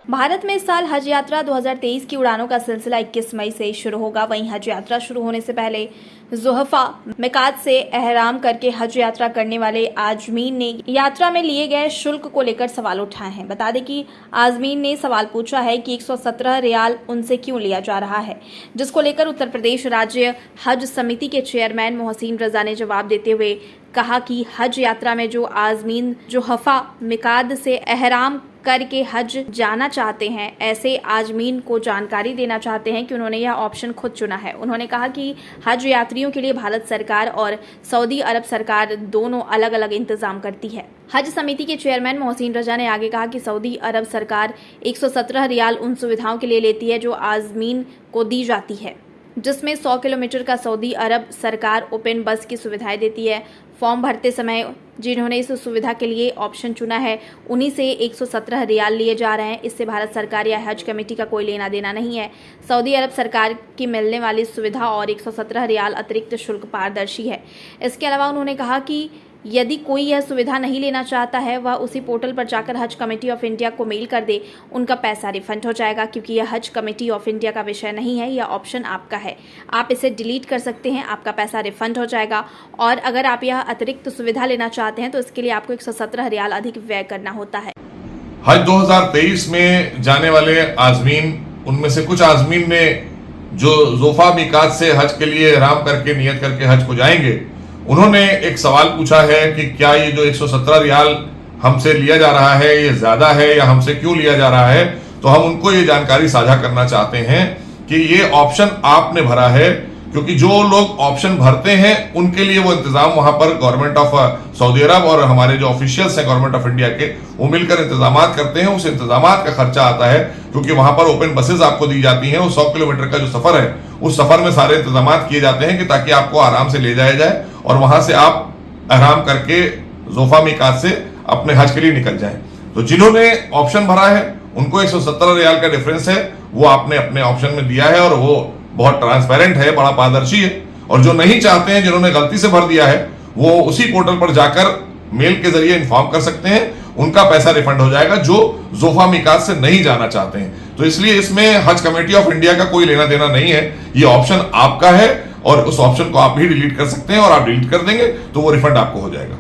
भारत में इस साल हज यात्रा 2023 की उड़ानों का सिलसिला 21 मई से शुरू होगा। वहीं हज यात्रा शुरू होने से पहले ज़ुहफ़ा मिकात से एहराम करके हज यात्रा करने वाले आज़मीन ने यात्रा में लिए गए शुल्क को लेकर सवाल उठाए हैं। बता दें कि आज़मीन ने सवाल पूछा है कि 117 रियाल उनसे क्यों लिया जा रहा है, जिसको लेकर उत्तर प्रदेश राज्य हज समिति के चेयरमैन मोहसिन रजा ने जवाब देते हुए कहा कि हज यात्रा में जो आज़मीन ज़ुहफ़ा मिकात से एहराम करके हज जाना चाहते हैं, ऐसे आज़मीन को जानकारी देना चाहते हैं कि उन्होंने यह ऑप्शन खुद चुना है। उन्होंने कहा कि हज यात्रियों के लिए भारत सरकार और सऊदी अरब सरकार दोनों अलग अलग इंतजाम करती है। हज समिति के चेयरमैन मोहसिन रजा ने आगे कहा कि सऊदी अरब सरकार 117 रियाल उन सुविधाओं के लिए लेती है जो आज़मीन को दी जाती है, जिसमें 100 किलोमीटर का सऊदी अरब सरकार ओपन बस की सुविधाएं देती है। फॉर्म भरते समय जिन्होंने इस सुविधा के लिए ऑप्शन चुना है, उन्हीं से 117 रियाल लिए जा रहे हैं। इससे भारत सरकार या हज कमेटी का कोई लेना देना नहीं है। सऊदी अरब सरकार की मिलने वाली सुविधा और 117 रियाल अतिरिक्त शुल्क पारदर्शी है। इसके अलावा उन्होंने कहा कि यदि कोई यह सुविधा नहीं लेना चाहता है, वह उसी पोर्टल पर जाकर हज कमेटी ऑफ इंडिया को मेल कर दे, उनका पैसा रिफंड हो जाएगा। क्योंकि यह हज कमेटी ऑफ इंडिया का विषय नहीं है, यह ऑप्शन आपका है, आप इसे डिलीट कर सकते हैं, आपका पैसा रिफंड हो जाएगा। और अगर आप यह अतिरिक्त सुविधा लेना चाहते हैं तो इसके लिए आपको 117 रियाल अधिक व्यय करना होता है। हज 2023 में जाने वाले आज़मीन, उनमें से कुछ आज़मीन ने जो ज़ुहफ़ा मिकात से हज के लिए इहराम करके नियत करके हज को जाएंगे, उन्होंने एक सवाल पूछा है कि क्या ये जो 117 रियाल हमसे लिया जा रहा है ये ज्यादा है या हमसे क्यों लिया जा रहा है। तो हम उनको ये जानकारी साझा करना चाहते हैं कि ये ऑप्शन आपने भरा है, क्योंकि जो लोग ऑप्शन भरते हैं उनके लिए वो इंतजाम वहां पर गवर्नमेंट ऑफ सऊदी अरब और हमारे जो ऑफिशियल्स हैं गवर्नमेंट ऑफ इंडिया के, वो मिलकर इंतजाम करते हैं। उस इंतजाम का खर्चा आता है, क्योंकि वहां पर ओपन बसेज आपको दी जाती हैं। वो 100 किलोमीटर का जो सफर है, उस सफर में सारे इंतजाम किए जाते हैं कि ताकि आपको आराम से ले जाया जाए और वहां से आप एहराम करके ज़ुहफ़ा मिकात से अपने हज के लिए निकल जाएं। तो जिन्होंने ऑप्शन भरा है उनको 117 रियाल का डिफरेंस है, वो आपने अपने ऑप्शन में दिया है और वो बहुत ट्रांसपेरेंट है, बड़ा पारदर्शी है। और जो नहीं चाहते हैं, जिन्होंने गलती से भर दिया है, वो उसी पोर्टल पर जाकर मेल के जरिए इन्फॉर्म कर सकते हैं, उनका पैसा रिफंड हो जाएगा जो ज़ुहफ़ा मिकात से नहीं जाना चाहते हैं। तो इसलिए इसमें हज कमेटी ऑफ इंडिया का कोई लेना देना नहीं है, ये ऑप्शन आपका है और उस ऑप्शन को आप भी डिलीट कर सकते हैं और आप डिलीट कर देंगे तो वो रिफंड आपको हो जाएगा।